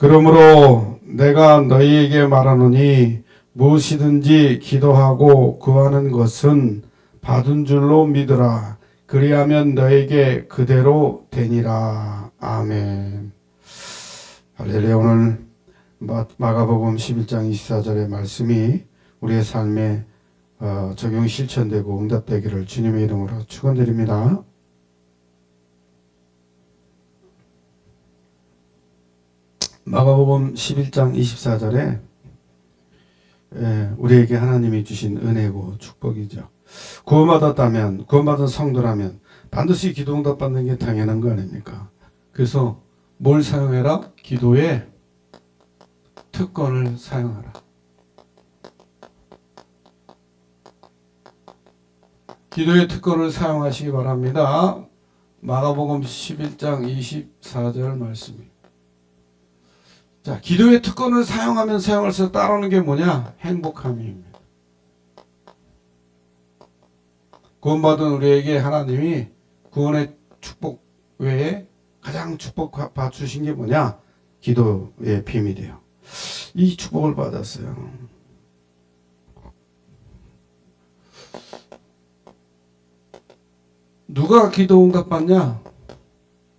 그러므로 내가 너희에게 말하노니 무엇이든지 기도하고 구하는 것은 받은 줄로 믿으라. 그리하면 너에게 그대로 되니라. 아멘. 할렐루야. 오늘 마가복음 11장 24절의 말씀이 우리의 삶에 적용 실천되고 응답되기를 주님의 이름으로 축원드립니다. 마가복음 11장 24절에 우리에게 하나님이 주신 은혜고 축복이죠. 구원받았다면, 구원받은 성도라면 반드시 기도 응답받는 게 당연한 거 아닙니까? 그래서 뭘 사용해라? 기도의 특권을 사용하라. 기도의 특권을 사용하시기 바랍니다. 마가복음 11장 24절 말씀입니다. 자, 기도의 특권을 사용하면 사용할수록 따라오는 게 뭐냐? 행복함입니다. 구원받은 우리에게 하나님이 구원의 축복 외에 가장 축복 주신 게 뭐냐? 기도의 비밀이에요. 이 축복을 받았어요. 누가 기도 응답 받냐?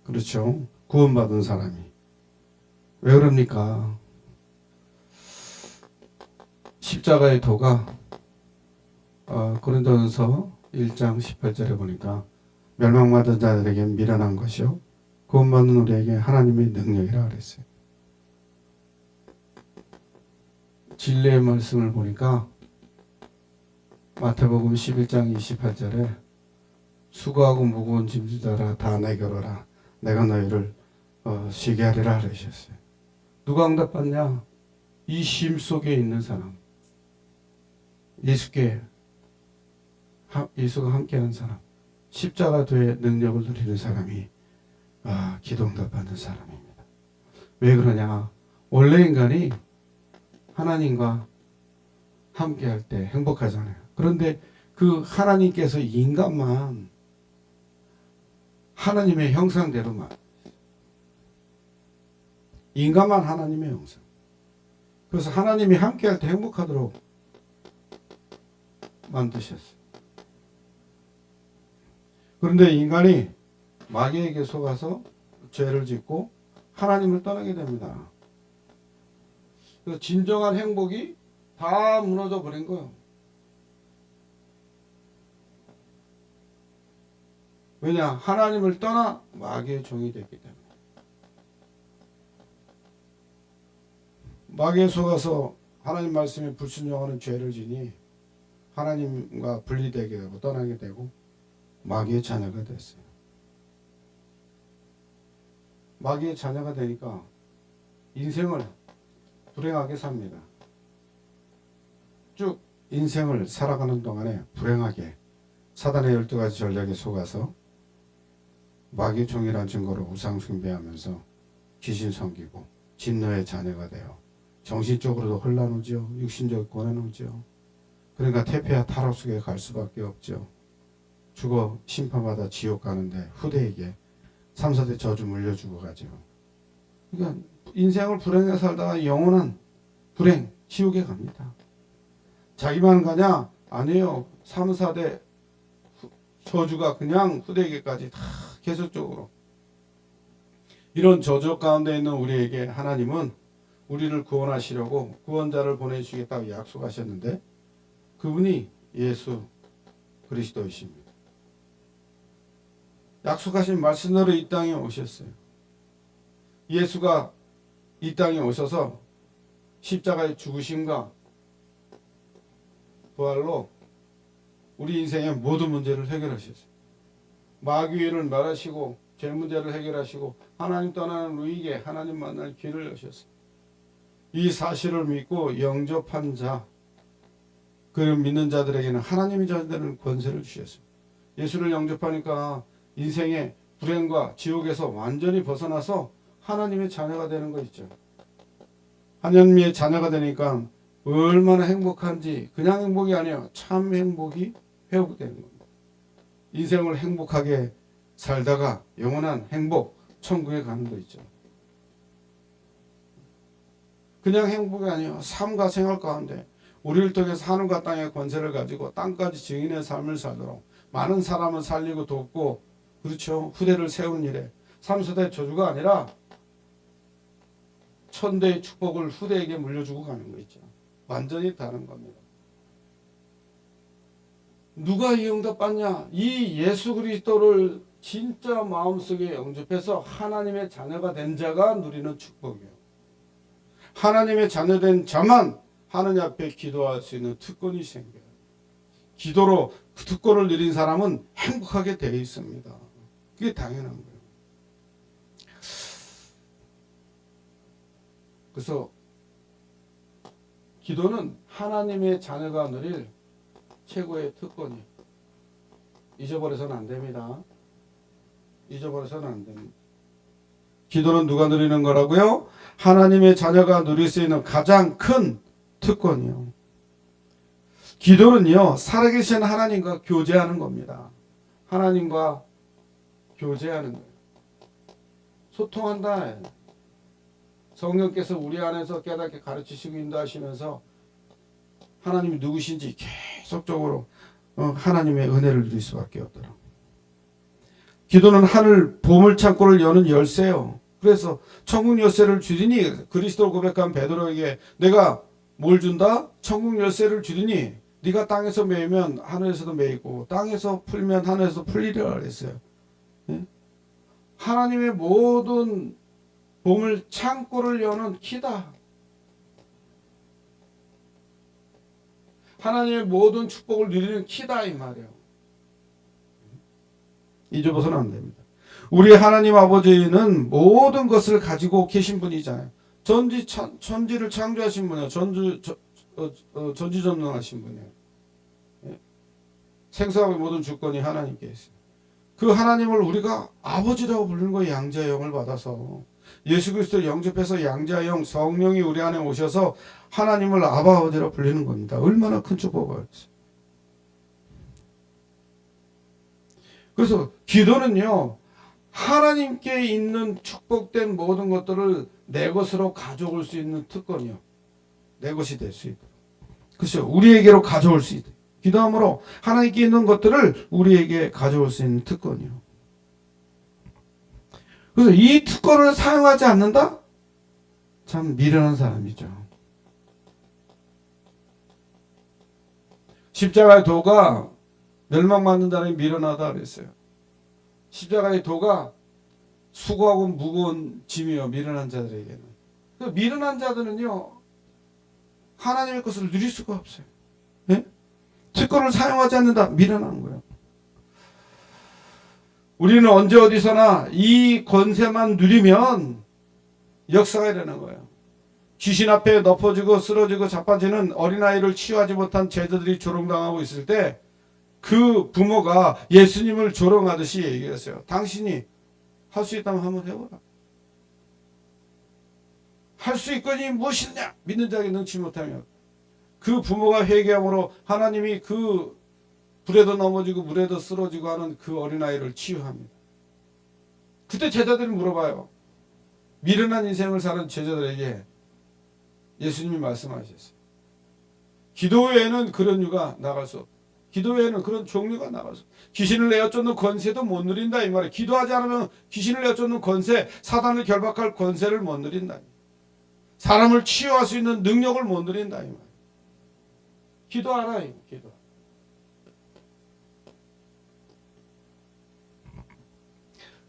그렇죠. 구원받은 사람이. 왜 그럽니까? 십자가의 도가 고린도전서 1장 18절에 보니까 멸망받은 자들에게 미련한 것이요 구원받는 우리에게 하나님의 능력이라 그랬어요. 진리의 말씀을 보니까 마태복음 11장 28절에 수고하고 무거운 짐진 자라 다 내게로 오라. 내가 너희를 쉬게 하리라 그러셨어요. 누가 응답받냐? 이 쉼 속에 있는 사람. 예수가 함께하는 사람. 십자가도의 능력을 누리는 사람이 기도 응답받는 사람입니다. 왜 그러냐? 원래 인간이 하나님과 함께할 때 행복하잖아요. 그런데 그 하나님께서 인간만 하나님의 형상대로만, 인간만 하나님의 형상. 그래서 하나님이 함께할 때 행복하도록 만드셨어요. 그런데 인간이 마귀에게 속아서 죄를 짓고 하나님을 떠나게 됩니다. 그래서 진정한 행복이 다 무너져 버린 거예요. 왜냐? 하나님을 떠나 마귀의 종이 됐기 때문에. 마귀에 속아서 하나님 말씀에 불순종하는 죄를 지니 하나님과 분리되게 되고 떠나게 되고 마귀의 자녀가 됐어요. 마귀의 자녀가 되니까 인생을 불행하게 삽니다. 쭉 인생을 살아가는 동안에 불행하게 사단의 12가지 전략에 속아서 마귀의 종이라는 증거로 우상 숭배하면서 귀신 섬기고 진노의 자녀가 되어 정신적으로도 혼란 오죠. 육신적으로 고난 오죠. 그러니까 태폐와 타락 속에 갈 수밖에 없죠. 죽어 심판받아 지옥 가는데 후대에게 3, 4대 저주 물려주고 가죠. 그러니까 인생을 불행하게 살다가 영원한 불행, 지옥에 갑니다. 자기만 가냐? 아니에요. 3, 4대 저주가 그냥 후대에게까지 다 계속적으로. 이런 저주 가운데 있는 우리에게 하나님은 우리를 구원하시려고 구원자를 보내주시겠다고 약속하셨는데 그분이 예수 그리스도이십니다. 약속하신 말씀대로 이 땅에 오셨어요. 예수가 이 땅에 오셔서 십자가의 죽으심과 부활로 우리 인생의 모든 문제를 해결하셨어요. 마귀를 멸하시고 죄 문제를 해결하시고 하나님 떠나는 우리에게 하나님 만날 길을 여셨어요. 이 사실을 믿고 영접한 자, 그를 믿는 자들에게는 하나님이 전되는 권세를 주셨어요. 예수를 영접하니까 인생의 불행과 지옥에서 완전히 벗어나서 하나님의 자녀가 되는 거 있죠. 하나님의 자녀가 되니까 얼마나 행복한지, 그냥 행복이 아니에요. 참 행복이 회복되는 겁니다. 인생을 행복하게 살다가 영원한 행복, 천국에 가는 거 있죠. 그냥 행복이 아니에요. 삶과 생활 가운데 우리를 통해서 하늘과 땅의 권세를 가지고 땅까지 증인의 삶을 살도록 많은 사람을 살리고 돕고, 그렇죠, 후대를 세우는 일에 3세대 저주가 아니라 천대의 축복을 후대에게 물려주고 가는 거 있죠. 완전히 다른 겁니다. 누가 이 응답 받냐? 이 예수 그리스도를 진짜 마음속에 영접해서 하나님의 자녀가 된 자가 누리는 축복이에요. 하나님의 자녀된 자만 하느님 앞에 기도할 수 있는 특권이 생겨요. 기도로 그 특권을 누린 사람은 행복하게 되어 있습니다. 그게 당연한 거예요. 그래서 기도는 하나님의 자녀가 누릴 최고의 특권이에요. 잊어버려서는 안 됩니다. 잊어버려서는 안 됩니다. 기도는 누가 누리는 거라고요? 하나님의 자녀가 누릴 수 있는 가장 큰 특권이요. 기도는요, 살아계신 하나님과 교제하는 겁니다. 하나님과 교제하는 거예요. 소통한다. 성령께서 우리 안에서 깨닫게 가르치시고 인도하시면서 하나님이 누구신지 계속적으로 하나님의 은혜를 누릴 수밖에 없더라. 기도는 하늘 보물 창고를 여는 열쇠요. 그래서 천국 열쇠를 주리니, 그리스도를 고백한 베드로에게 내가 뭘 준다? 천국 열쇠를 주리니 네가 땅에서 매이면 하늘에서도 매이고 땅에서 풀면 하늘에서 풀리리라 그랬어요. 예? 하나님의 모든 보물 창고를 여는 키다. 하나님의 모든 축복을 누리는 키다 이 말이에요. 잊어버서는 안 됩니다. 우리 하나님 아버지는 모든 것을 가지고 계신 분이잖아요. 천지를 창조하신 분이에요. 전지전능하신 분이에요. 예? 생사의 모든 주권이 하나님께 있어요. 그 하나님을 우리가 아버지라고 부르는 거예요. 양자의 영을 받아서 예수 그리스도를 영접해서 양자의 영 성령이 우리 안에 오셔서 하나님을 아버지라고 불리는 겁니다. 얼마나 큰 축복이었어요. 그래서 기도는요, 하나님께 있는 축복된 모든 것들을 내 것으로 가져올 수 있는 특권이요. 내 것이 될 수 있도록. 그렇죠. 우리에게로 가져올 수 있도록. 기도함으로 하나님께 있는 것들을 우리에게 가져올 수 있는 특권이요. 그래서 이 특권을 사용하지 않는다? 참 미련한 사람이죠. 십자가의 도가 멸망받는 자람이 미련하다 그랬어요. 십자가의 도가 수고하고 무거운 짐이요, 미련한 자들에게는. 미련한 자들은요, 하나님의 것을 누릴 수가 없어요. 네? 특권을 사용하지 않는다, 미련한 거예요. 우리는 언제 어디서나 이 권세만 누리면 역사가 일어나는 거예요. 귀신 앞에 엎어지고 쓰러지고 자빠지는 어린아이를 치유하지 못한 제자들이 조롱당하고 있을 때 그 부모가 예수님을 조롱하듯이 얘기했어요. 당신이 할 수 있다면 한번 해보라. 할 수 있거니 무엇이냐? 믿는 자에게 능치 못하며. 그 부모가 회개함으로 하나님이 그 불에도 넘어지고 물에도 쓰러지고 하는 그 어린아이를 치유합니다. 그때 제자들이 물어봐요. 미련한 인생을 사는 제자들에게 예수님이 말씀하셨어요. 기도 외에는 그런 유가 나갈 수 없다. 기도 외에는 그런 종류가 나갈 수 없다. 귀신을 내어쫓는 권세도 못 누린다 이 말이에요. 기도하지 않으면 귀신을 내어쫓는 권세, 사단을 결박할 권세를 못 누린다. 사람을 치유할 수 있는 능력을 못 누린다 이 말이에요. 기도하라 이거, 기도.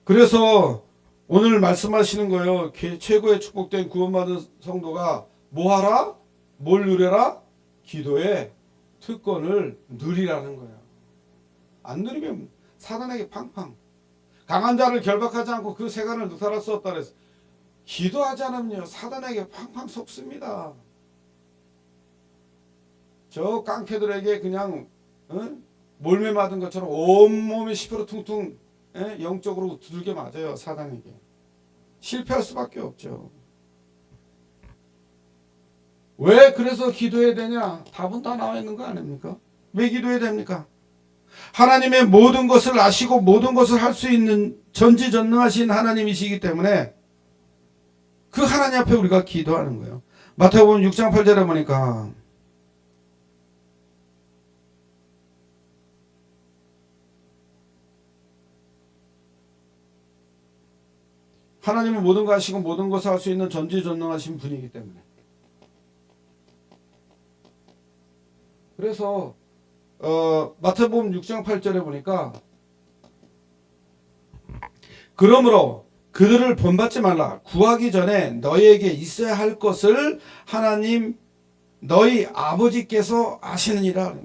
그래서 오늘 말씀하시는 거예요. 최고의 축복된 구원받은 성도가 뭐 하라? 뭘 누려라? 기도의 특권을 누리라는 거예요. 안 누리면 사단에게 팡팡. 강한 자를 결박하지 않고 그 세간을 누탈할 수 없다 그래서 기도하지 않으면요, 사단에게 팡팡 속습니다. 저 깡패들에게 그냥 몰매 맞은 것처럼 온몸이 시퍼러퉁퉁 영적으로 두들겨 맞아요. 사단에게. 실패할 수밖에 없죠. 왜 그래서 기도해야 되냐? 답은 다 나와 있는 거 아닙니까? 왜 기도해야 됩니까? 하나님의 모든 것을 아시고 모든 것을 할 수 있는 전지전능하신 하나님이시기 때문에 그 하나님 앞에 우리가 기도하는 거예요. 마태복음 6장 8절에 보니까 하나님은 모든 거 하시고 모든 것을 할 수 있는 전지전능하신 분이기 때문에, 그래서 마태복음 6장 8절에 보니까 그러므로 그들을 본받지 말라. 구하기 전에 너희에게 있어야 할 것을 하나님 너희 아버지께서 아시느니라.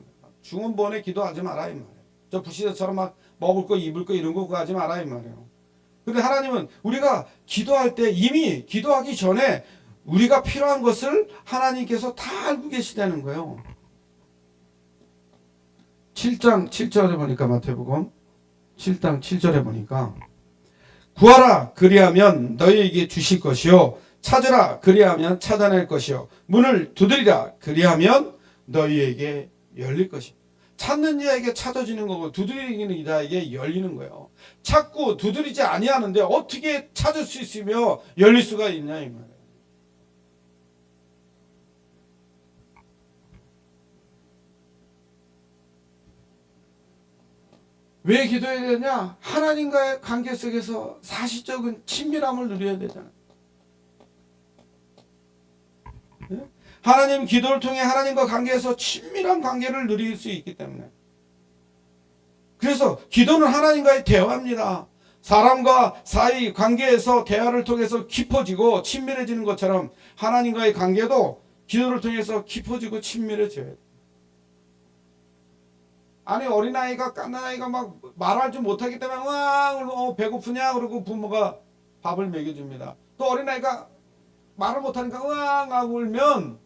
중원본에 기도하지 마라 이 말이에요. 저 부시대처럼 막 먹을 거 입을 거 이런 거 구하지 마라 이 말이에요. 근데 하나님은 우리가 기도할 때 이미 기도하기 전에 우리가 필요한 것을 하나님께서 다 알고 계시다는 거예요. 7장 7절에 보니까 마태복음 7장 7절에 보니까 구하라 그리하면 너희에게 주실 것이요 찾으라 그리하면 찾아낼 것이요 문을 두드리라 그리하면 너희에게 열릴 것이요. 찾는 자에게 찾아지는 거고 두드리는 자에게 열리는 거예요. 찾고 두드리지 아니하는데 어떻게 찾을 수 있으며 열릴 수가 있냐 이 말이에요. 왜 기도해야 되냐? 하나님과의 관계 속에서 사실적인 친밀함을 누려야 되잖아요. 네? 하나님 기도를 통해 하나님과 관계에서 친밀한 관계를 누릴 수 있기 때문에, 그래서 기도는 하나님과의 대화입니다. 사람과 사이 관계에서 대화를 통해서 깊어지고 친밀해지는 것처럼 하나님과의 관계도 기도를 통해서 깊어지고 친밀해져야 돼요. 아니 어린아이가 갓난아이가 막 말할 줄 못하기 때문에 와 배고프냐 그러고 부모가 밥을 먹여줍니다. 또 어린아이가 말을 못하니까 으앙 하고 울면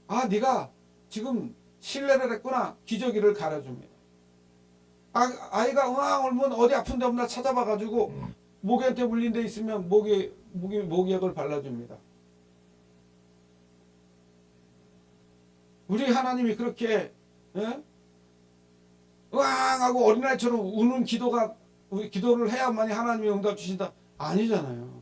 아 네가 지금 실례를 했구나 기저귀를 가려줍니다. 아이가 으앙 울면 어디 아픈 데 없나 찾아봐 가지고 모기한테 물린 데 있으면 모기약을 발라줍니다. 우리 하나님이 그렇게 으앙 하고 어린아이처럼 우는 기도를 해야만이 하나님이 응답 주신다? 아니잖아요.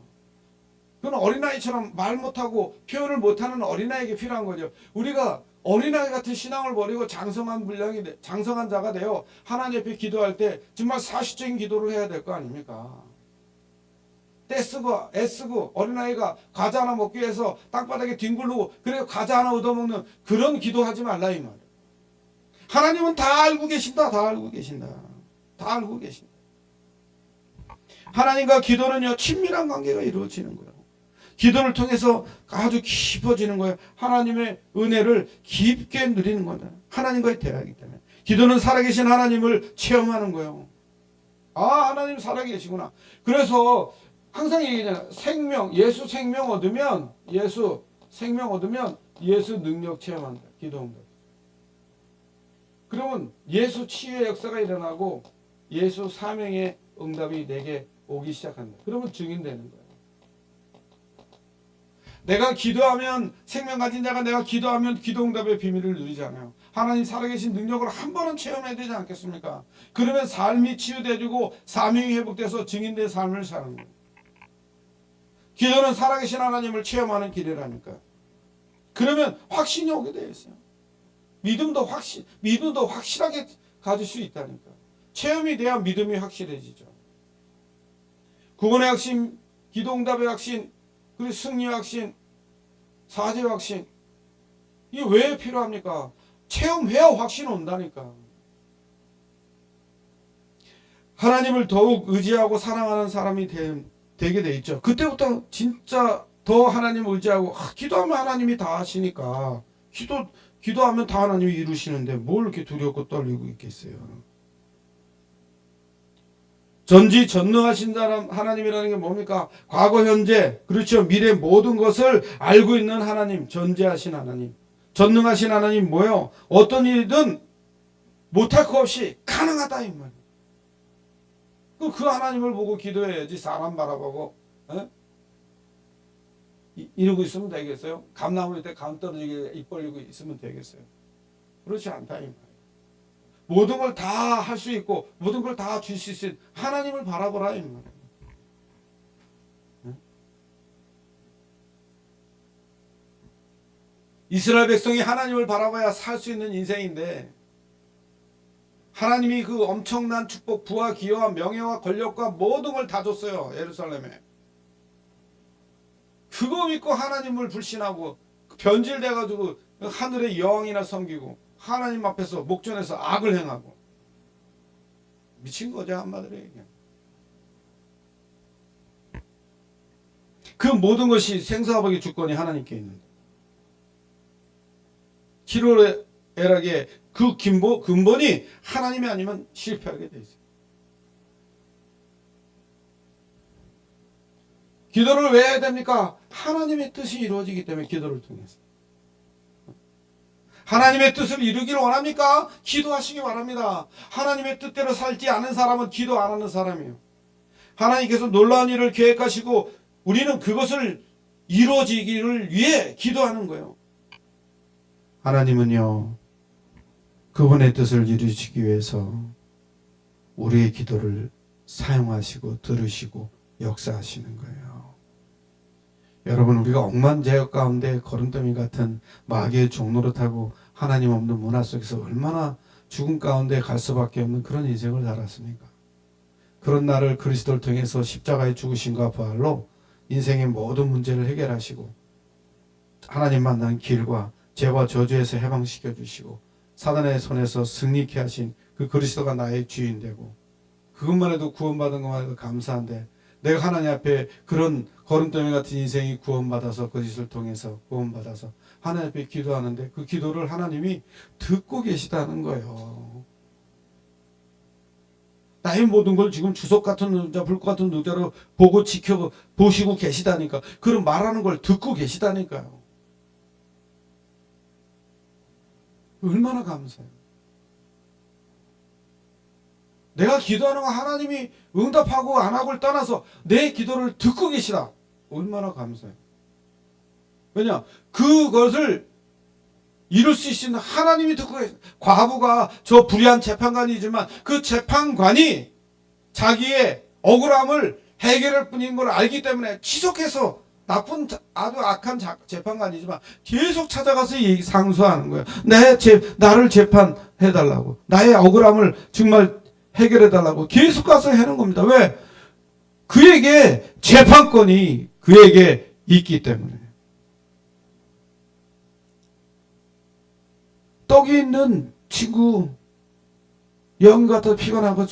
그건 어린아이처럼 말 못하고 표현을 못하는 어린아이에게 필요한 거죠. 우리가 어린아이 같은 신앙을 버리고 장성한 자가 되어 하나님 앞에 기도할 때 정말 사실적인 기도를 해야 될 거 아닙니까? 떼쓰고 애쓰고 어린아이가 과자 하나 먹기 위해서 땅바닥에 뒹굴르고 그래서 과자 하나 얻어먹는 그런 기도하지 말라 이 말이에요. 하나님은 다 알고 계신다. 다 알고 계신다. 다 알고 계신다. 하나님과 기도는요 친밀한 관계가 이루어지는 거예요. 기도를 통해서 아주 깊어지는 거예요. 하나님의 은혜를 깊게 누리는 거다. 하나님과의 대화이기 때문에. 기도는 살아계신 하나님을 체험하는 거예요. 아 하나님 살아계시구나. 그래서 항상 얘기하잖아요. 예수 생명 얻으면 예수 능력 체험한다. 기도합니다. 그러면 예수 치유의 역사가 일어나고 예수 사명의 응답이 내게 오기 시작한다. 그러면 증인되는 거예요. 내가 기도하면 생명 가진 자가 내가 기도하면 기도 응답의 비밀을 누리잖아요. 하나님 살아계신 능력을 한 번은 체험해야 되지 않겠습니까? 그러면 삶이 치유되고 사명이 회복돼서 증인된 삶을 사는 거예요. 기도는 살아계신 하나님을 체험하는 길이라니까. 그러면 확신이 오게 되어 있어요. 믿음도 확실하게 가질 수 있다니까. 체험이 돼야 믿음이 확실해지죠. 구원의 확신, 기도응답의 확신, 그리고 승리의 확신, 사죄의 확신. 이게 왜 필요합니까? 체험해야 확신 온다니까. 하나님을 더욱 의지하고 사랑하는 사람이 되게 돼 있죠. 그때부터 진짜 더 하나님을 의지하고 기도하면 하나님이 다 하시니까 기도하면 다 하나님이 이루시는데 뭘 이렇게 두렵고 떨리고 있겠어요. 전지전능하신 사람 하나님이라는 게 뭡니까? 과거 현재 그렇죠. 미래 모든 것을 알고 있는 하나님, 전지하신 하나님, 전능하신 하나님 뭐예요? 어떤 일이든 못할 거 없이 가능하다 이 말. 그 하나님을 보고 기도해야지 사람 바라보고 이러고 있으면 되겠어요? 감나무 밑에 감 떨어지게 입 벌리고 있으면 되겠어요? 그렇지 않다 이 말이에요. 모든 걸 다 할 수 있고 모든 걸 다 줄 수 있는 하나님을 바라보라 이 말이에요. 이스라엘 백성이 하나님을 바라봐야 살 수 있는 인생인데 하나님이 그 엄청난 축복, 부와 기여와 명예와 권력과 모든 걸 다 줬어요. 예루살렘에. 그거 믿고 하나님을 불신하고 변질돼가지고 하늘의 여왕이나 섬기고 하나님 앞에서 목전에서 악을 행하고 미친 거죠, 한마디로 얘기하면. 그 모든 것이 생사화복의 주권이 하나님께 있는데 기로애락의 그 근본이 하나님이 아니면 실패하게 돼 있어요. 기도를 왜 해야 됩니까? 하나님의 뜻이 이루어지기 때문에 기도를 통해서. 하나님의 뜻을 이루기를 원합니까? 기도하시기 바랍니다. 하나님의 뜻대로 살지 않은 사람은 기도 안 하는 사람이에요. 하나님께서 놀라운 일을 계획하시고 우리는 그것을 이루어지기를 위해 기도하는 거예요. 하나님은요, 그분의 뜻을 이루시기 위해서 우리의 기도를 사용하시고 들으시고 역사하시는 거예요. 여러분, 우리가 억만제약 가운데 거름더미 같은 마귀의 종로를 타고 하나님 없는 문화 속에서 얼마나 죽음 가운데 갈 수밖에 없는 그런 인생을 살았습니까? 그런 나를 그리스도를 통해서 십자가의 죽으심과 부활로 인생의 모든 문제를 해결하시고 하나님 만난 길과 죄와 저주에서 해방시켜 주시고 사단의 손에서 승리케 하신 그 그리스도가 나의 주인 되고 그것만 해도 구원받은 것만 해도 감사한데 내가 하나님 앞에 그런 거름더미 같은 인생이 구원받아서 그리스도를 통해서 구원받아서 하나님 앞에 기도하는데 그 기도를 하나님이 듣고 계시다는 거예요. 나의 모든 걸 지금 주석 같은 눈자, 불꽃 같은 눈자로 보고 보시고 계시다니까. 그런 말하는 걸 듣고 계시다니까요. 얼마나 감사해요. 내가 기도하는 거 하나님이 응답하고 안 하고를 떠나서 내 기도를 듣고 계시다. 얼마나 감사해요. 왜냐? 그것을 이룰 수 있는 하나님이 듣고 계세요. 과부가 저 불의한 재판관이지만 그 재판관이 자기의 억울함을 해결할 뿐인 걸 알기 때문에 지속해서 나쁜 아주 악한 재판관이지만 계속 찾아가서 상소하는 거예요. 나를 재판해달라고, 나의 억울함을 정말 해결해달라고 계속 가서 하는 겁니다. 왜? 그에게 재판권이 그에게 있기 때문에. 떡이 있는 친구, 영 같아 피곤하고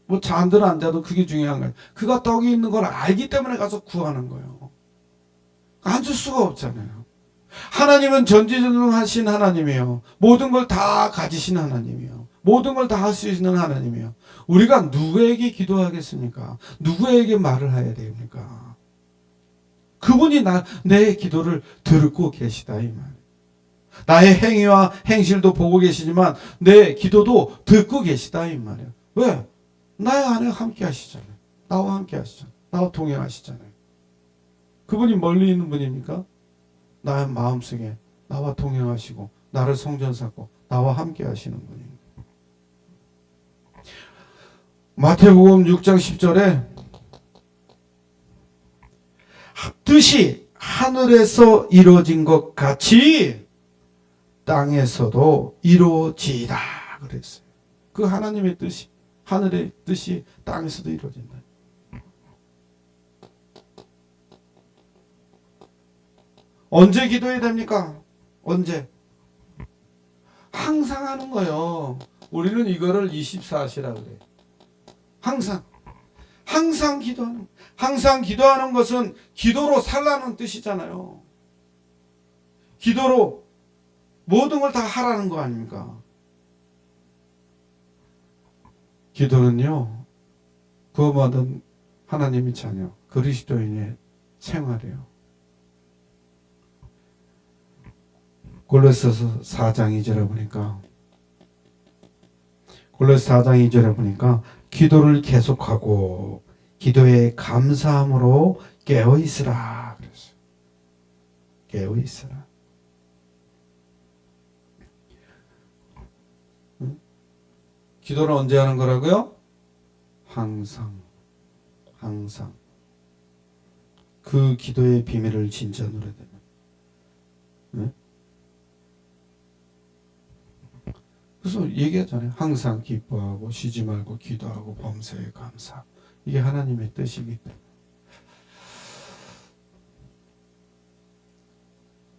뭐 잠들어 안 자도 그게 중요한 거예요. 그가 떡이 있는 걸 알기 때문에 가서 구하는 거예요. 안 줄 수가 없잖아요. 하나님은 전지전능하신 하나님이에요. 모든 걸 다 가지신 하나님이에요. 모든 걸 다 할 수 있는 하나님이에요. 우리가 누구에게 기도하겠습니까? 누구에게 말을 해야 됩니까? 그분이 내 기도를 듣고 계시다 이 말. 나의 행위와 행실도 보고 계시지만 내 기도도 듣고 계시다 이 말이에요. 왜? 나의 안에 함께 하시잖아요. 나와 함께 하시잖아요. 나와 동행하시잖아요. 그분이 멀리 있는 분입니까? 나의 마음속에 나와 동행하시고 나를 성전 삼고 나와 함께 하시는 분입니다. 마태복음 6장 10절에 뜻이 하늘에서 이루어진 것 같이 땅에서도 이루어지이다 그랬어요. 그 하나님의 뜻이, 하늘의 뜻이 땅에서도 이루어진다. 언제 기도해야 됩니까? 언제? 항상 하는 거예요. 우리는 이거를 24시라 그래요. 항상 기도하는, 항상 기도하는 것은 기도로 살라는 뜻이잖아요. 기도로 모든 걸 다 하라는 거 아닙니까? 기도는요, 구원받은 하나님의 자녀, 그리스도인의 생활이에요. 골로새서 4장 2절에 보니까 골로새 4장 2절에 보니까 기도를 계속하고 기도에 감사함으로 깨어 있으라 그랬어요. 깨어 있으라. 응? 기도를 언제 하는 거라고요? 항상. 그 기도의 비밀을 진짜 누려야 돼요. 응? 그래서 얘기하잖아요. 항상 기뻐하고 쉬지 말고 기도하고 범사에 감사. 이게 하나님의 뜻이기 때문에.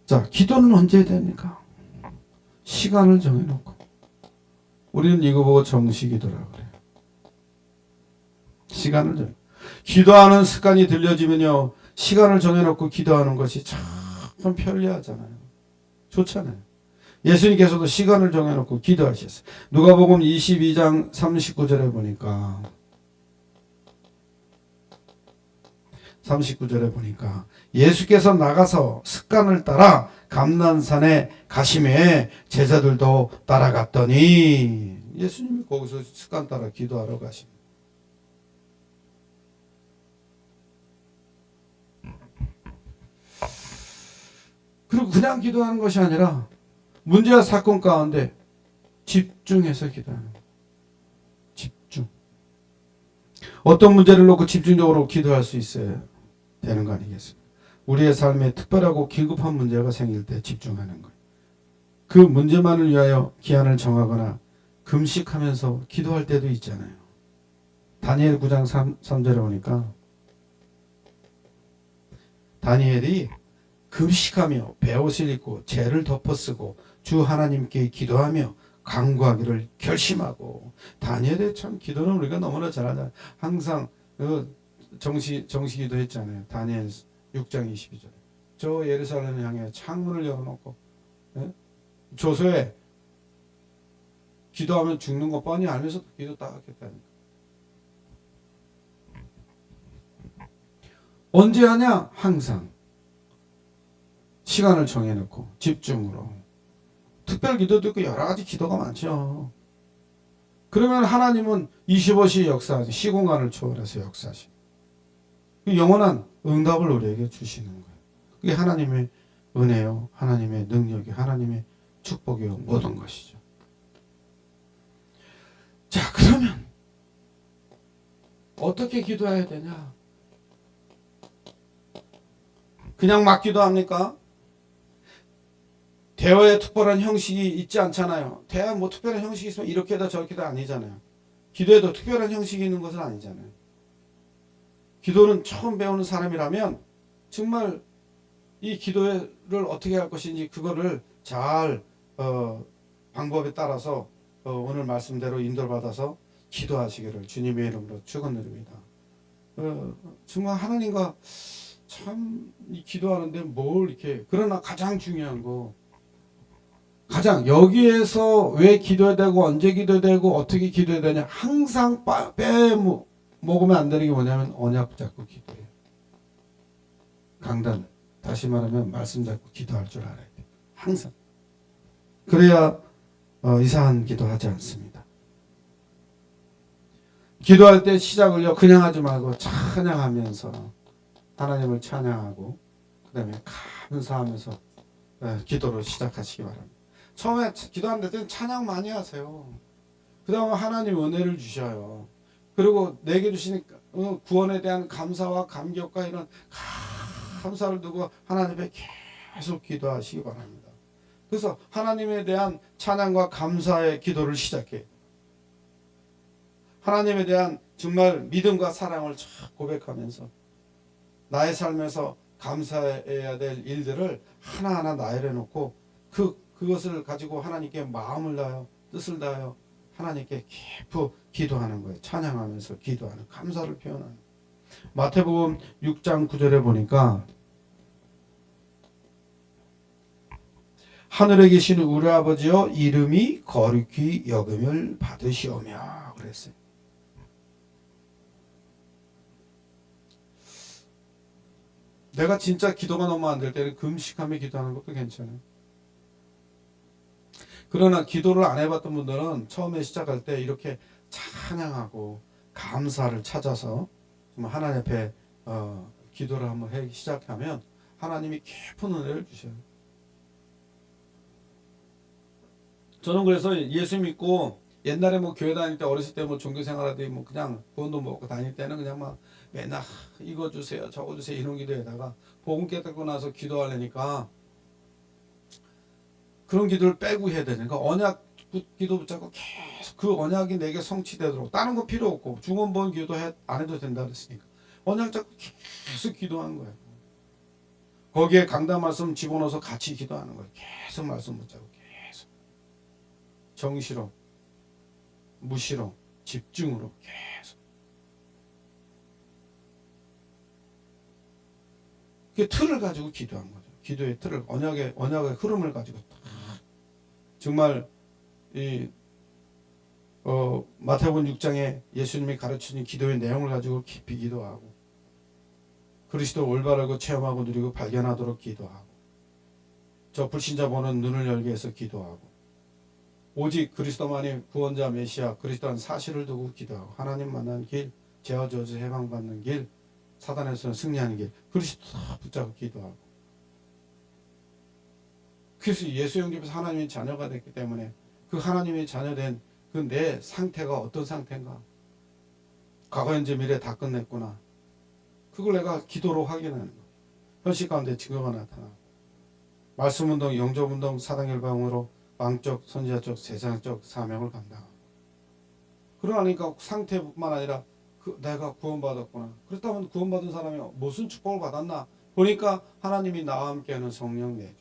자, 기도는 언제 해야 됩니까? 시간을 정해놓고. 우리는 이거 보고 정시기도라고 그래요. 시간을 정해. 기도하는 습관이 들려지면요, 시간을 정해놓고 기도하는 것이 참 편리하잖아요. 좋잖아요. 예수님께서도 시간을 정해놓고 기도하셨어요. 누가복음 22장 39절에 보니까 39절에 보니까 예수께서 나가서 습관을 따라 감난산에 가심에 제자들도 따라갔더니 예수님이 거기서 습관 따라 기도하러 가십니다. 그리고 그냥 기도하는 것이 아니라 문제와 사건 가운데 집중해서 기도하는 거예요. 집중. 어떤 문제를 놓고 집중적으로 기도할 수 있어야 되는 거 아니겠습니까? 우리의 삶에 특별하고 긴급한 문제가 생길 때 집중하는 거예요. 그 문제만을 위하여 기한을 정하거나 금식하면서 기도할 때도 있잖아요. 다니엘 9장 3절에 보니까 다니엘이 금식하며 베옷을 입고 죄를 덮어쓰고 주 하나님께 기도하며 간구하기를 결심하고. 다니엘의 참 기도는 우리가 너무나 잘 알잖아요. 항상 정시기도 했잖아요. 다니엘 6장 22절. 저 예루살렘을 향해 창문을 열어놓고, 예? 조서에 기도하면 죽는 거 뻔히 알면서도 기도 딱 했다는 거예요. 언제 하냐? 항상. 시간을 정해놓고 집중으로. 특별 기도도 있고 여러 가지 기도가 많죠. 그러면 하나님은 25시 역사하시, 시공간을 초월해서 역사하시. 영원한 응답을 우리에게 주시는 거예요. 그게 하나님의 은혜요, 하나님의 능력이, 하나님의 축복이요, 모든 것이죠. 자, 그러면 어떻게 기도해야 되냐? 그냥 막 기도합니까? 대화에 특별한 형식이 있지 않잖아요. 대화 뭐 특별한 형식이 있으면 이렇게다 저렇게다 아니잖아요. 기도에도 특별한 형식이 있는 것은 아니잖아요. 기도는 처음 배우는 사람이라면 정말 이 기도를 어떻게 할 것인지 그거를 잘 방법에 따라서 오늘 말씀대로 인도를 받아서 기도하시기를 주님의 이름으로 축원드립니다. 정말 하나님과 참 이 기도하는데 뭘 이렇게, 그러나 가장 중요한 거, 가장 여기에서 왜 기도해야 되고 언제 기도해야 되고 어떻게 기도해야 되냐, 항상 빼먹으면 안 되는 게 뭐냐면 언약 붙잡고 기도해요. 강단, 다시 말하면 말씀 잡고 기도할 줄 알아야 돼요. 항상. 그래야 이상한 기도하지 않습니다. 기도할 때 시작을요, 그냥 하지 말고 찬양하면서 하나님을 찬양하고 그 다음에 감사하면서 기도를 시작하시기 바랍니다. 처음에 기도하는 데는 찬양 많이 하세요. 그 다음에 하나님 은혜를 주셔요. 그리고 내게 주시는 구원에 대한 감사와 감격과 이런 감사를 두고 하나님 앞에 계속 기도하시기 바랍니다. 그래서 하나님에 대한 찬양과 감사의 기도를 시작해요. 하나님에 대한 정말 믿음과 사랑을 고백하면서 나의 삶에서 감사해야 될 일들을 하나하나 나열해 놓고 그것을 가지고 하나님께 마음을 다하여 뜻을 다하여 하나님께 깊이 기도하는 거예요. 찬양하면서 기도하는, 감사를 표현하는. 마태복음 6장 9절에 보니까 하늘에 계신 우리 아버지여 이름이 거룩히 여김을 받으시오며 그랬어요. 내가 진짜 기도가 너무 안 될 때는 금식하며 기도하는 것도 괜찮아요. 그러나 기도를 안 해봤던 분들은 처음에 시작할 때 이렇게 찬양하고 감사를 찾아서 하나님 앞에 기도를 한번 하기 시작하면 하나님이 깊은 은혜를 주셔요. 저는 그래서 예수 믿고 옛날에 뭐 교회 다닐 때 어렸을 때 뭐 종교 생활하듯이 뭐 그냥 구원도 먹고 다닐 때는 그냥 막 맨날 이거 주세요 저거 주세요 이런 기도에다가 복음 깨닫고 나서 기도하려니까 그런 기도를 빼고 해야 되니까 언약 기도 붙잡고 계속 그 언약이 내게 성취되도록, 다른 거 필요 없고 중원본 기도 안 해도 된다 그랬으니까 언약 잡고 계속 기도하는 거예요. 거기에 강단 말씀 집어넣어서 같이 기도하는 거예요. 계속 말씀 붙잡고 계속 정시로, 무시로, 집중으로 계속. 그 틀을 가지고 기도한 거죠. 기도의 틀을, 언약의 흐름을 가지고 딱 정말 마태복음 6장에 예수님이 가르치는 기도의 내용을 가지고 깊이 기도하고, 그리스도 올바르고 체험하고 누리고 발견하도록 기도하고, 저 불신자 보는 눈을 열게 해서 기도하고, 오직 그리스도만이 구원자 메시아 그리스도라는 사실을 두고 기도하고, 하나님 만나는 길, 죄와 저주 해방받는 길, 사단에서는 승리하는 길, 그리스도 다 붙잡고 기도하고. 그래서 예수 영접해서 하나님의 자녀가 됐기 때문에 그 하나님의 자녀된 그 내 상태가 어떤 상태인가, 과거 현재 미래 다 끝냈구나, 그걸 내가 기도로 확인하는 거예요. 현실 가운데 증거가 나타나고, 말씀운동, 영접운동, 사당열방으로 왕적, 선지자적, 세상적 사명을 감당하고. 그러니까 상태뿐만 아니라 내가 구원받았구나. 그렇다면 구원받은 사람이 무슨 축복을 받았나 보니까 하나님이 나와 함께하는 성령 내주,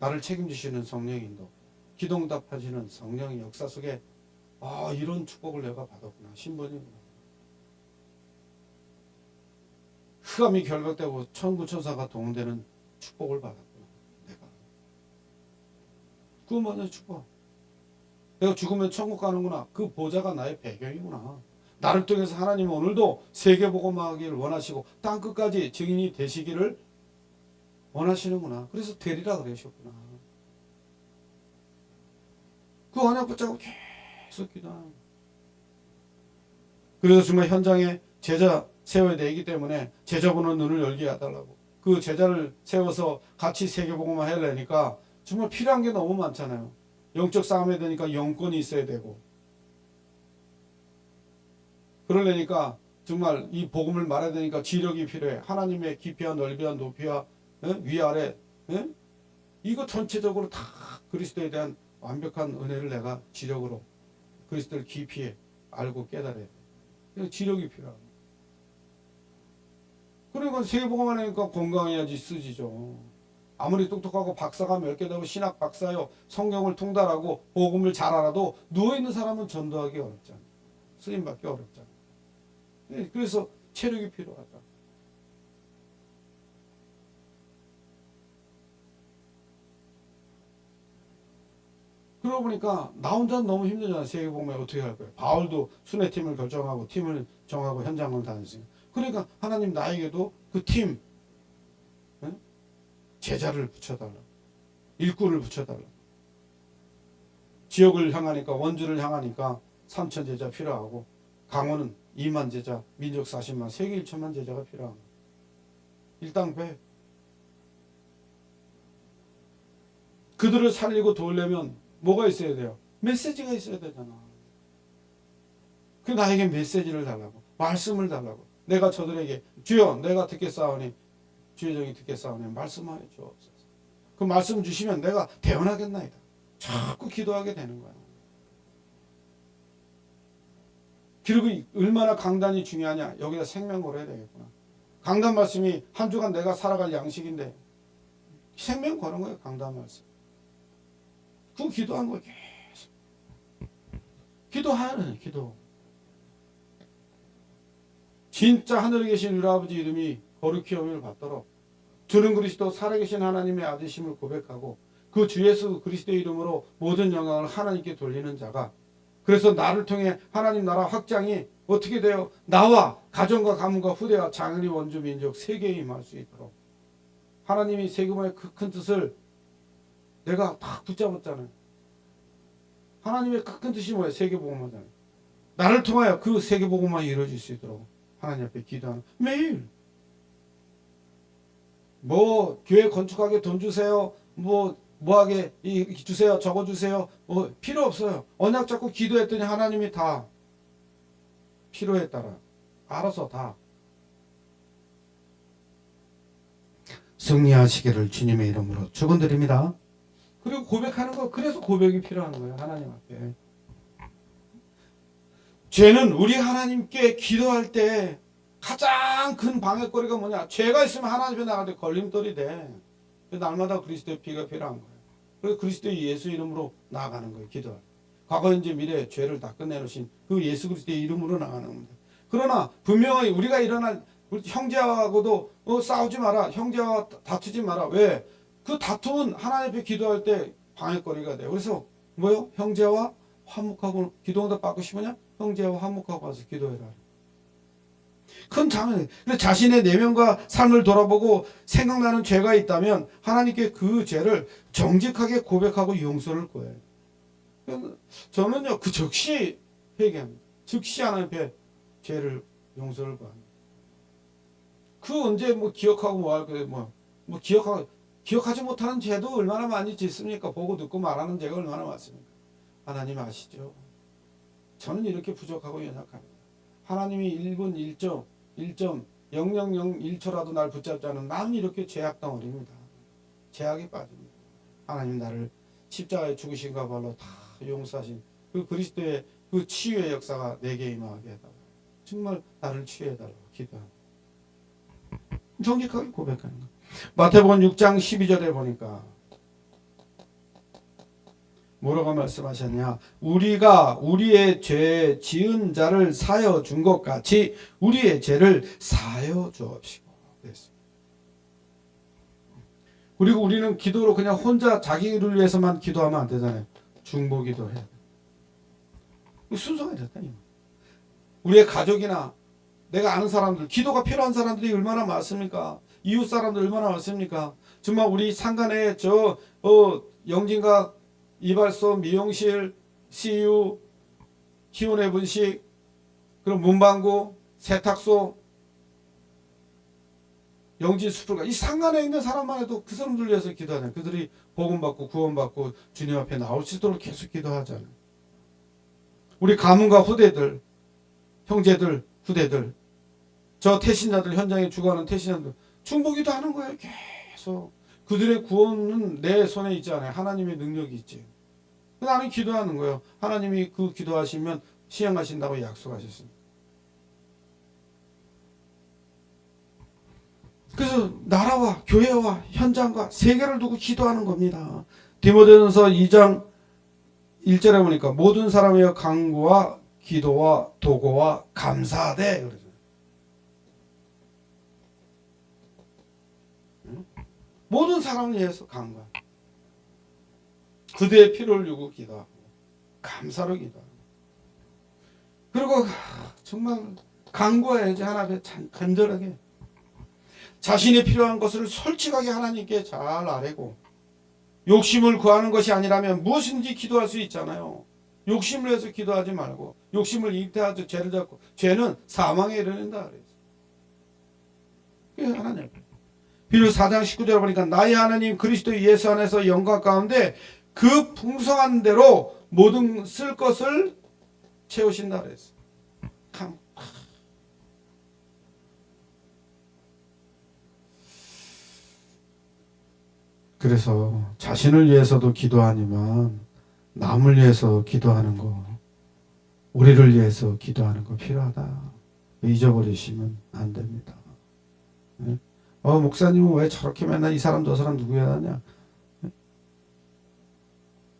나를 책임지시는 성령 인도, 기도응답하시는 성령의 역사 속에 이런 축복을 내가 받았구나, 신분이구나. 흑암이 결박되고 천구 천사가 동원되는 축복을 받았구나. 내가 구원받는 축복, 내가 죽으면 천국 가는구나, 그 보좌가 나의 배경이구나. 나를 통해서 하나님은 오늘도 세계복음화하기를 원하시고 땅끝까지 증인이 되시기를 원하시는구나. 그래서 되리라 그러셨구나. 그 언약 붙잡고 계속 기도하는. 그래서 정말 현장에 제자 세워야 되기 때문에 제자분의 눈을 열게 해달라고, 그 제자를 세워서 같이 세계복음화 하려니까 정말 필요한 게 너무 많잖아요. 영적 싸움해야 되니까 영권이 있어야 되고, 그러려니까 정말 이 복음을 말해야 되니까 지력이 필요해. 하나님의 깊이와 넓이와 높이와 위아래, 이거 전체적으로 다 그리스도에 대한 완벽한 은혜를 내가 지력으로 그리스도를 깊이 알고 깨달아야 돼. 지력이 필요하고. 그러니까 세계복음만 하니까 건강해야지 쓰지죠. 아무리 똑똑하고 박사가 몇 개 되고 신학 박사요, 성경을 통달하고 복음을 잘 알아도 누워있는 사람은 전도하기 어렵잖아. 쓰임받기 어렵잖아. 그래서 체력이 필요하다. 그러고 보니까 나 혼자는 너무 힘들잖아. 세계복음에 어떻게 할 거야. 바울도 순회팀을 결정하고 팀을 정하고 현장을 다녔으니까. 그러니까 하나님 나에게도 그 팀, 제자를 붙여달라, 일꾼을 붙여달라. 지역을 향하니까, 원주를 향하니까 3천 제자 필요하고, 강원은 2만 제자, 민족 40만, 세계 1천만 제자가 필요합니다. 일당배. 그들을 살리고 도우려면 뭐가 있어야 돼요? 메시지가 있어야 되잖아. 그 나에게 메시지를 달라고, 말씀을 달라고. 내가 저들에게 주여 내가 듣겠사오니, 주의 종이 듣겠사오니 말씀하여 주옵소서. 그 말씀 주시면 내가 대언하겠나이다. 자꾸 기도하게 되는 거야. 그리고 얼마나 강단이 중요하냐. 여기다 생명 걸어야 되겠구나. 강단 말씀이 한 주간 내가 살아갈 양식인데 생명 거는 거예요. 강단 말씀. 그 기도한 거예요. 계속. 기도하는 기도. 진짜 하늘에 계신 우리 아버지 이름이 거룩히 여김을 받도록 주는 그리스도 살아계신 하나님의 아들심을 고백하고 그 주 예수 그리스도의 이름으로 모든 영광을 하나님께 돌리는 자가, 그래서 나를 통해 하나님 나라 확장이 어떻게 돼요? 나와 가정과 가문과 후대와 장리 원주 민족 세계에 임할 수 있도록 하나님이 세계복음의 그 큰 뜻을 내가 다 붙잡았잖아요. 하나님의 그 큰 뜻이 뭐예요? 세계복음화잖아요. 나를 통하여 그 세계복음화가 이루어질 수 있도록 하나님 앞에 기도하는, 매일 뭐 교회 건축하게 돈 주세요, 뭐하게 주세요, 적어 주세요, 뭐 필요 없어요. 언약 잡고 기도했더니 하나님이 다 필요에 따라 알아서 다 승리하시기를 주님의 이름으로 축원드립니다. 그리고 고백하는 거, 그래서 고백이 필요한 거예요. 하나님 앞에. 죄는 우리 하나님께 기도할 때 가장 큰 방해거리가 뭐냐? 죄가 있으면 하나님 앞에 나갈 때 걸림돌이 돼. 날마다 그리스도의 피가 필요한 거예요. 그래서 그리스도의 예수 이름으로 나아가는 거예요. 기도할 때. 과거, 현재, 미래 죄를 다 끝내놓으신 그 예수 그리스도의 이름으로 나가는 겁니다. 그러나 분명히 우리가 일어날 형제하고도 싸우지 마라. 형제와 다투지 마라. 왜? 그 다툼은 하나님 앞에 기도할 때 방해거리가 돼요. 그래서 뭐요? 형제와 화목하고 기도응답 받고 싶으냐? 형제와 화목하고 와서 기도해라. 큰 장애. 근데 자신의 내면과 삶을 돌아보고 생각나는 죄가 있다면 하나님께 그 죄를 정직하게 고백하고 용서를 구해요. 저는요, 그 즉시 회개합니다. 즉시 하나님 앞에 죄를 용서를 구합니다. 그 언제 뭐 기억하고 뭐 할 거예요. 뭐 기억하지 못하는 죄도 얼마나 많이 짓습니까? 보고 듣고 말하는 죄가 얼마나 많습니까? 하나님 아시죠? 저는 이렇게 부족하고 연약합니다. 하나님이 1분 1.00001초라도 날 붙잡지 않으면 나는 이렇게 죄악 덩어리입니다. 죄악에 빠집니다. 하나님 나를 십자가에 죽으신가 발로 다 용서하신 그 그리스도의 그 치유의 역사가 내게 임하게 해달라. 정말 나를 치유해달라고 기도합니다. 정직하게 고백하는 거. 마태복음 6장 12절에 보니까 뭐라고 말씀하셨냐? 우리가 우리의 죄 지은 자를 사여 준 것 같이 우리의 죄를 사여 주옵시고 그랬습니다. 그리고 우리는 기도로 그냥 혼자 자기를 위해서만 기도하면 안 되잖아요. 중보기도 해야 돼. 순서가 됐다. 우리의 가족이나 내가 아는 사람들, 기도가 필요한 사람들이 얼마나 많습니까? 이웃 사람들 얼마나 많습니까? 정말 우리 상간에 영진각, 이발소, 미용실, CU, 키운의 분식, 그리고 문방구, 세탁소, 영진 수풀가 이 상간에 있는 사람만 해도 그 사람들 위해서 기도하잖아요. 그들이 복음받고 구원받고 주님 앞에 나올 수 있도록 계속 기도하잖아요. 우리 가문과 후대들, 형제들, 후대들, 저 태신자들, 현장에 죽어가는 태신자들 중보기도 하는 거예요. 계속. 그들의 구원은 내 손에 있지 않아요. 하나님의 능력이 있지. 나는 기도하는 거예요. 하나님이 그 기도하시면 시행하신다고 약속하셨습니다. 그래서 나라와 교회와 현장과 세계를 두고 기도하는 겁니다. 디모데전서 2장 1절에 보니까 모든 사람의 간구와 기도와 도고와 감사하되 그러죠. 모든 사람을 위해서 간구하고 그대의 피를 흘리고 기도하고 감사로 기도하고 그리고 정말 간구해야지 하나님 앞에 간절하게 자신이 필요한 것을 솔직하게 하나님께 잘 아뢰고 욕심을 구하는 것이 아니라면 무엇인지 기도할 수 있잖아요. 욕심을 해서 기도하지 말고 욕심을 잉태하죠. 죄를 잡고 죄는 사망에 이르는다 그래서 하나님 빌립보 4장 19절에 보니까 나의 하나님 그리스도 예수 안에서 영광 가운데 그 풍성한 대로 모든 쓸 것을 채우신다 그랬어. 그래서 자신을 위해서도 기도하지만 남을 위해서 기도하는 거, 우리를 위해서 기도하는 거 필요하다. 잊어버리시면 안 됩니다. 네? 목사님은 왜 저렇게 맨날 이 사람 저 사람 누구야 하냐?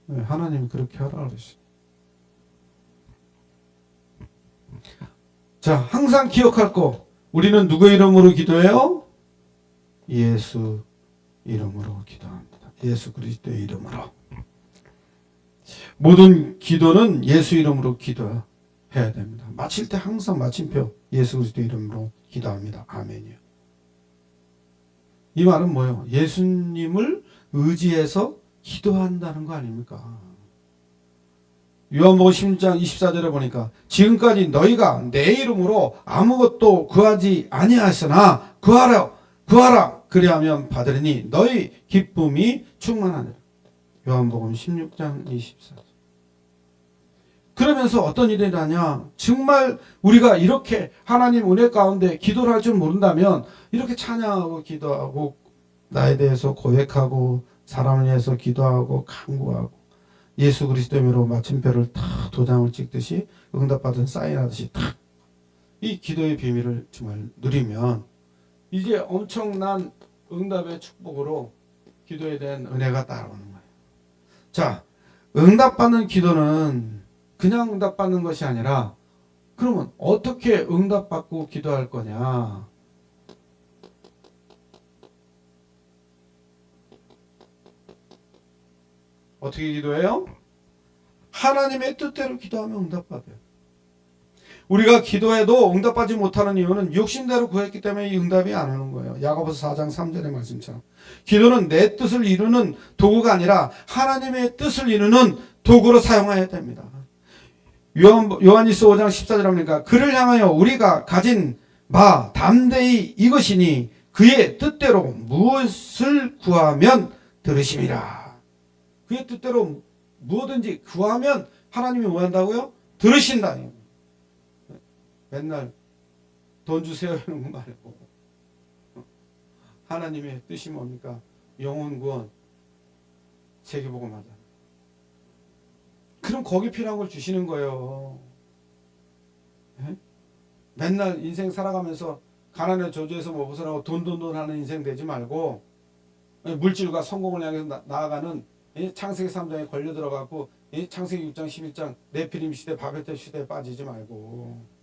네, 하나님이 그렇게 하라 그러시. 자, 항상 기억할 거. 우리는 누구의 이름으로 기도해요? 예수 이름으로 기도합니다. 예수 그리스도의 이름으로. 모든 기도는 예수 이름으로 기도해야 됩니다. 마칠 때 항상 마침표 예수 그리스도 이름으로 기도합니다. 아멘이요. 이 말은 뭐예요? 예수님을 의지해서 기도한다는 거 아닙니까? 요한복음 16장 24절에 보니까 지금까지 너희가 내 이름으로 아무것도 구하지 아니하였으나 구하라 그리하면 받으리니 너희 기쁨이 충만하니라. 요한복음 16장 24절. 그러면서 어떤 일이 나냐? 정말 우리가 이렇게 하나님 은혜 가운데 기도를 할 줄 모른다면 이렇게 찬양하고 기도하고 나에 대해서 고백하고 사람을 위해서 기도하고 간구하고 예수 그리스도 이름으로 마침표를 탁 도장을 찍듯이 응답받은 사인하듯이 탁 이 기도의 비밀을 정말 누리면 이제 엄청난 응답의 축복으로 기도에 대한 은혜가 따라오는 거예요. 자, 응답받는 기도는 그냥 응답받는 것이 아니라 그러면 어떻게 응답받고 기도할 거냐? 어떻게 기도해요? 하나님의 뜻대로 기도하면 응답받아요. 우리가 기도해도 응답받지 못하는 이유는 욕심대로 구했기 때문에 이 응답이 안 오는 거예요. 야고보서 4장 3절의 말씀처럼 기도는 내 뜻을 이루는 도구가 아니라 하나님의 뜻을 이루는 도구로 사용해야 됩니다. 요한일서 5장 14절 합니까? 그를 향하여 우리가 가진 바 담대히 이것이니 그의 뜻대로 무엇을 구하면 들으심이라. 그의 뜻대로 무엇든지 구하면 하나님이 뭐 한다고요? 들으신다. 맨날 돈 주세요 이런 거 말고 하나님의 뜻이 뭡니까? 영혼 구원, 세계복음하자. 그럼 거기 필요한 걸 주시는 거예요. 네? 맨날 인생 살아가면서 가난의 저주에서 뭐 벗어나고 돈 하는 인생 되지 말고 물질과 성공을 향해서 나아가는 창세기 3장에 걸려 들어가고 창세기 6장 11장 네피림 시대 바벨탑 시대에 빠지지 말고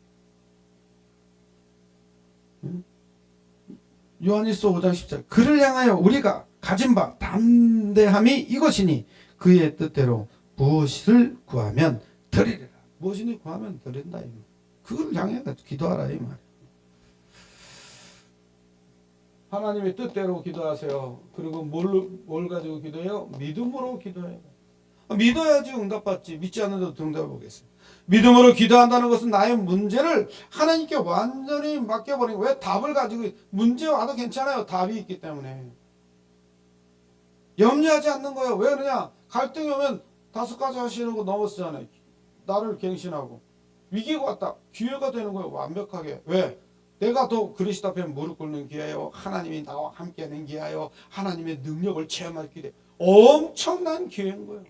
요한일서 5장 10절 그를 향하여 우리가 가진 바 담대함이 이것이니 그의 뜻대로 무엇을 구하면 드리리라. 무엇이니 구하면 드린다. 그걸 향해 기도하라 이 말이에요. 하나님의 뜻대로 기도하세요. 그리고 뭘 가지고 기도해요? 믿음으로 기도해요. 믿어야지 응답받지. 믿지 않는데도 응답을 보겠어요. 믿음으로 기도한다는 것은 나의 문제를 하나님께 완전히 맡겨버린 거예요. 왜 답을 가지고 문제 와도 괜찮아요. 답이 있기 때문에. 염려하지 않는 거예요. 왜 그러냐? 갈등이 오면 5가지 하시는 거 넘었잖아요. 나를 갱신하고. 위기가 왔다. 기회가 되는 거예요. 완벽하게. 왜? 내가 더 그리스도 앞에 무릎 꿇는 기회요. 하나님이 나와 함께하는 기회요. 하나님의 능력을 체험할 기회. 엄청난 기회인 거예요.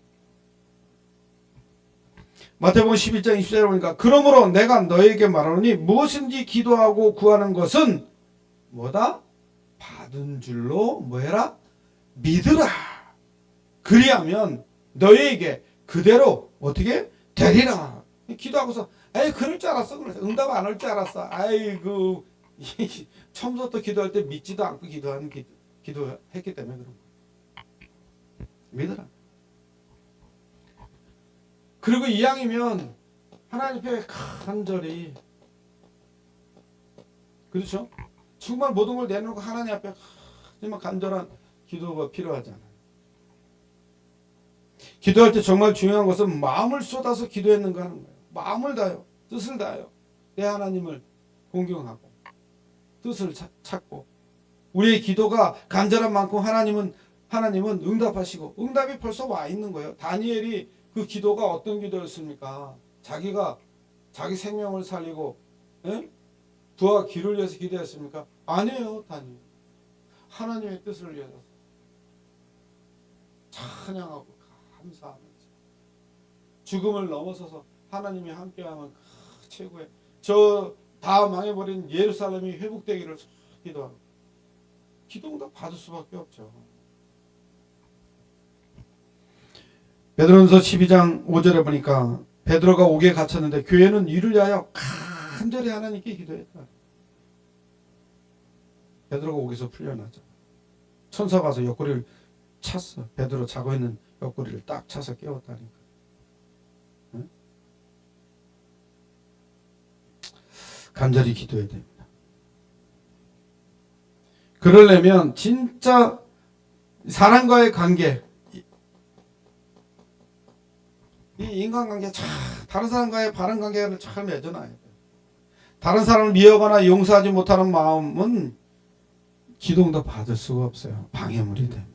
마태복음 11장 20절에 보니까 그러므로 내가 너에게 말하노니 무엇인지 기도하고 구하는 것은 뭐다? 받은 줄로 뭐해라? 믿으라. 그리하면 너에게 그대로 어떻게 되리라. 기도하고서 에이 그럴 줄 알았어. 응답 안 올 줄 알았어. 아이고 처음부터 기도할 때 믿지도 않고 기도했기 때문에 그런 거야. 믿으라. 그리고 이왕이면 하나님 앞에 간절히 그렇죠? 정말 모든 걸 내놓고 하나님 앞에 정말 간절한 기도가 필요하잖아요. 기도할 때 정말 중요한 것은 마음을 쏟아서 기도했는가 하는 거예요. 마음을 다요. 뜻을 다요. 내 하나님을 공경하고 뜻을 찾고 우리의 기도가 간절한 만큼 하나님은 응답하시고 응답이 벌써 와 있는 거예요. 다니엘이 그 기도가 어떤 기도였습니까? 자기가 자기 생명을 살리고 부와 기를 위해서 기도했습니까? 아니에요. 다니엘. 하나님의 뜻을 위해서 찬양하고 감사하면서 죽음을 넘어서서 하나님이 함께하면 최고의 저 다 망해버린 예루살렘이 회복되기를 기도하고 기도응답 받을 수밖에 없죠. 베드로전서 12장 5절에 보니까 베드로가 옥에 갇혔는데 교회는 이를 위하여 간절히 하나님께 기도했다. 베드로가 옥에서 풀려나죠. 천사가 와서 옆구리를 찼어. 베드로 자고 있는 옆구리를 딱 차서 깨웠다니까. 응? 간절히 기도해야 됩니다. 그러려면 진짜 사람과의 관계 이 인간관계 다른 사람과의 바른 관계를 잘 맺어놔야 돼요. 다른 사람을 미워하거나 용서하지 못하는 마음은 기도응답 받을 수가 없어요. 방해물이 됩니다.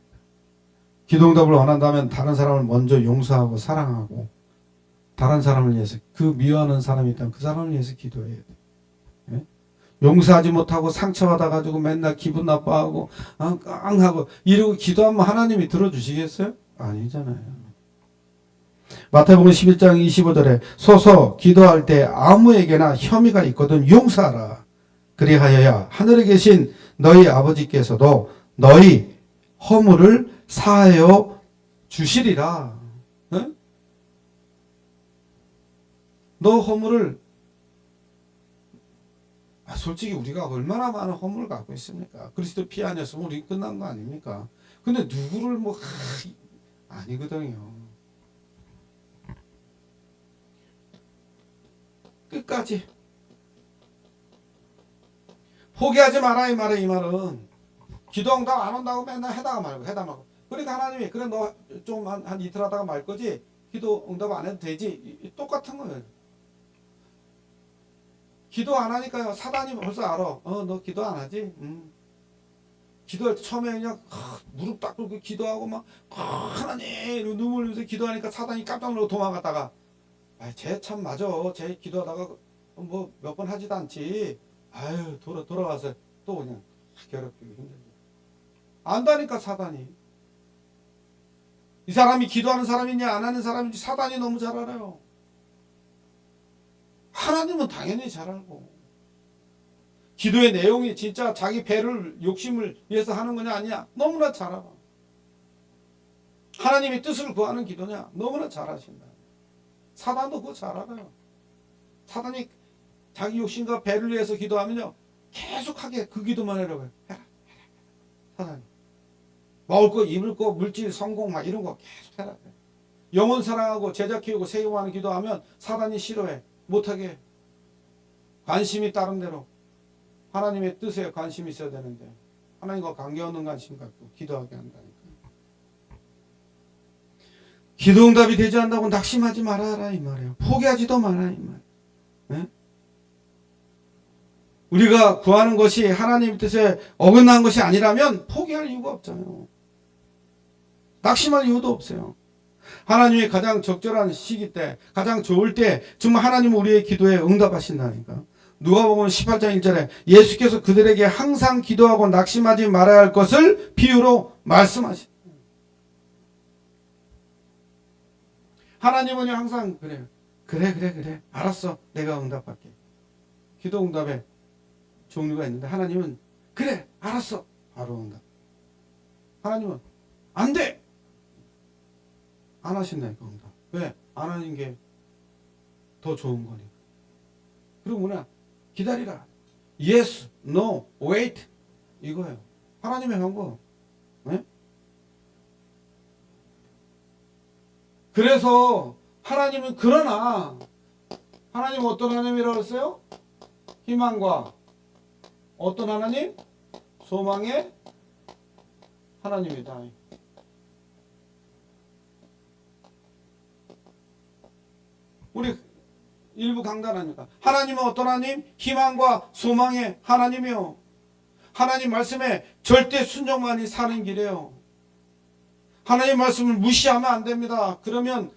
기도응답을 원한다면 다른 사람을 먼저 용서하고 사랑하고 다른 사람을 위해서 그 미워하는 사람이 있다면 그 사람을 위해서 기도해야 돼요. 네? 용서하지 못하고 상처받아가지고 맨날 기분 나빠하고 깡하고 이러고 기도하면 하나님이 들어주시겠어요? 아니잖아요. 마태복음 11장 25절에 소서 기도할 때 아무에게나 혐의가 있거든 용서하라. 그리하여야 하늘에 계신 너희 아버지께서도 너희 허물을 사하여 주시리라. 응? 너 허물을 솔직히 우리가 얼마나 많은 허물을 갖고 있습니까? 그리스도 피 아니었으면 우리 끝난 거 아닙니까? 근데 누구를 아니거든요. 끝까지 포기하지 마라 이 말이에요. 이 말은 기도 응답 안 온다고 맨날 해다가 말고 그러니까 하나님이 그래 너 좀 한 이틀 하다가 말 거지 기도 응답 안 해도 되지 똑같은 거예요. 기도 안 하니까요. 사단이 벌써 알아. 너 기도 안 하지? 기도할 때 처음에 그냥 무릎 딱 꿇고 기도하고 막 하나님 눈물 흘리면서 기도하니까 사단이 깜짝 놀라고 도망갔다가 쟤 참 맞아. 쟤 기도하다가 뭐 몇 번 하지도 않지. 아유 돌아와서 또 그냥 괴롭히고 힘들죠. 안다니까 사단이. 이 사람이 기도하는 사람이냐 안 하는 사람인지 사단이 너무 잘 알아요. 하나님은 당연히 잘 알고. 기도의 내용이 진짜 자기 배를 욕심을 위해서 하는 거냐 아니냐 너무나 잘 알아. 하나님의 뜻을 구하는 기도냐 너무나 잘 아신다. 사단도 그거 잘 알아요. 사단이 자기 욕심과 배를 위해서 기도하면요 계속하게 그 기도만 하려고 해요. 해라. 사단이 먹을 거 입을 거 물질 성공 막 이런 거 계속 해라. 영혼 사랑하고 제자 키우고 세우하는 기도하면 사단이 싫어해. 못하게 해. 관심이 다른 대로 하나님의 뜻에 관심이 있어야 되는데 하나님과 관계없는 관심 갖고 기도하게 한다니까. 기도응답이 되지 않는다고 낙심하지 말아라 이 말이에요. 포기하지도 마라 이 말. 네? 우리가 구하는 것이 하나님의 뜻에 어긋난 것이 아니라면 포기할 이유가 없잖아요. 낙심할 이유도 없어요. 하나님이 가장 적절한 시기 때 가장 좋을 때 정말 하나님은 우리의 기도에 응답하신다니까. 누가복음 18장 1절에 예수께서 그들에게 항상 기도하고 낙심하지 말아야 할 것을 비유로 말씀하십니다. 하나님은 항상 그래요. 그래 알았어 내가 응답할게. 기도 응답에 종류가 있는데 하나님은 그래 알았어 바로 응답. 하나님은 안 돼 안 하신다니까 응답. 왜? 안 하는 게 더 좋은 거니까. 그리고 뭐냐 기다리라. Yes, no, wait 이거예요. 하나님의 방법. 네? 그래서 하나님은 그러나 하나님은 어떤 하나님이라고 했어요? 희망과 어떤 하나님? 소망의 하나님이다. 우리 일부 강단하니까 하나님은 어떤 하나님? 희망과 소망의 하나님이요. 하나님 말씀에 절대 순종만이 사는 길이에요. 하나님 말씀을 무시하면 안 됩니다. 그러면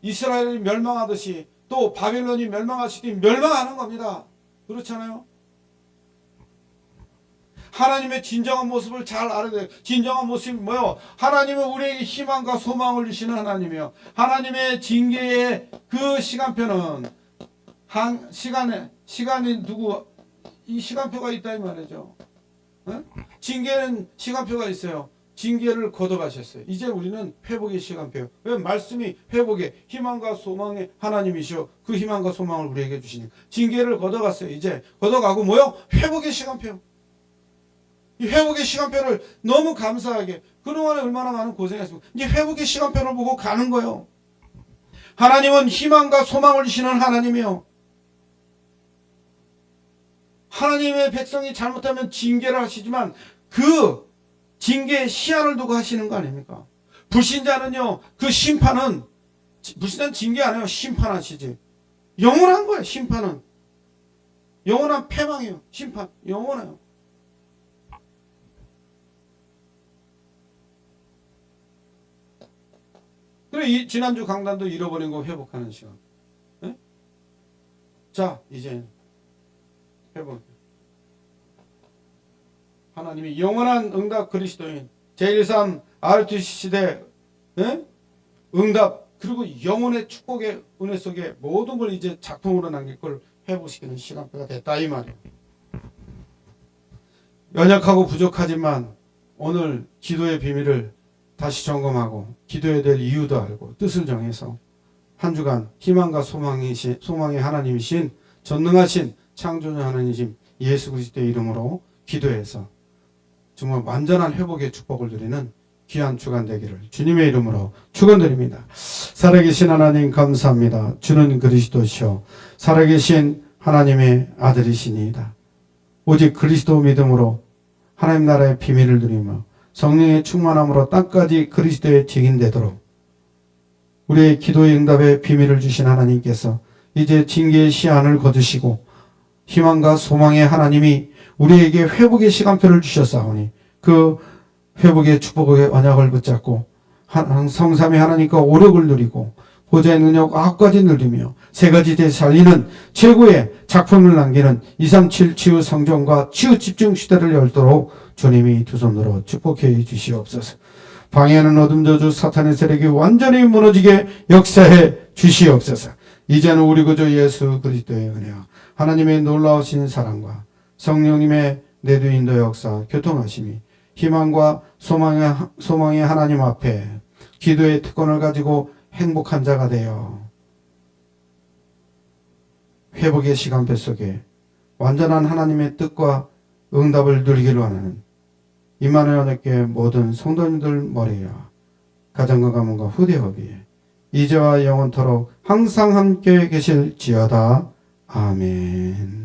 이스라엘이 멸망하듯이 또 바빌론이 멸망하시듯이 멸망하는 겁니다. 그렇잖아요. 하나님의 진정한 모습을 잘 알아야 돼요. 진정한 모습이 뭐예요? 하나님은 우리에게 희망과 소망을 주시는 하나님이에요. 하나님의 징계의 그 시간표는 한 시간이 누구 이 시간표가 있다 이 말이죠. 어? 징계는 시간표가 있어요. 징계를 걷어가셨어요. 이제 우리는 회복의 시간표예요. 왜? 말씀이 회복의 희망과 소망의 하나님이시오. 그 희망과 소망을 우리에게 주시니까 징계를 걷어갔어요. 이제 걷어가고 뭐요? 회복의 시간표. 이 회복의 시간표를 너무 감사하게 그동안에 얼마나 많은 고생했습니까? 이제 회복의 시간표를 보고 가는 거예요. 하나님은 희망과 소망을 주시는 하나님이요. 하나님의 백성이 잘못하면 징계를 하시지만 그 징계의 시한을 두고 하시는 거 아닙니까? 불신자는요, 그 심판은, 불신자는 징계 안 해요. 심판하시지. 영원한 거예요, 심판은. 영원한 패망이에요. 심판. 영원해요. 그래, 지난주 강단도 잃어버린 거 회복하는 시간. 네? 자, 이제 회복. 하나님이 영원한 응답 그리스도인 제1, 3 RTC 시대 응답 그리고 영혼의 축복의 은혜 속에 모든 걸 이제 작품으로 남길 걸 회복시키는 시간표가 됐다 이 말이에요. 연약하고 부족하지만 오늘 기도의 비밀을 다시 점검하고 기도해야 될 이유도 알고 뜻을 정해서 한 주간 희망과 소망의 하나님이신 전능하신 창조자 하나님이신 예수 그리스도의 이름으로 기도해서 정말 완전한 회복의 축복을 누리는 귀한 주간 되기를 주님의 이름으로 축원드립니다. 살아계신 하나님 감사합니다. 주는 그리스도시요 살아계신 하나님의 아들이시니이다. 오직 그리스도 믿음으로 하나님 나라의 비밀을 누리며 성령의 충만함으로 땅까지 그리스도의 증인되도록 우리의 기도의 응답의 비밀을 주신 하나님께서 이제 징계의 시한을 거두시고 희망과 소망의 하나님이 우리에게 회복의 시간표를 주셨사오니 그 회복의 축복의 언약을 붙잡고 성삼위 하나님과 오력을 누리고 보좌의 능력 9가지 누리며 3가지 대 살리는 최고의 작품을 남기는 237 치유 성전과 치유 집중 시대를 열도록 주님이 두 손으로 축복해 주시옵소서. 방해하는 어둠 저주 사탄의 세력이 완전히 무너지게 역사해 주시옵소서. 이제는 우리 구주 예수 그리스도의 은혜와 하나님의 놀라우신 사랑과 성령님의 내두 인도 역사 교통하심이 희망과 소망의 하나님 앞에 기도의 특권을 가지고 행복한 자가 되어 회복의 시간표 속에 완전한 하나님의 뜻과 응답을 누리기를 원하는 임마누엘 언약교회 모든 성도님들 머리와 가정과 가문과 후대 허비에 이제와 영원토록 항상 함께 계실지어다. 아멘.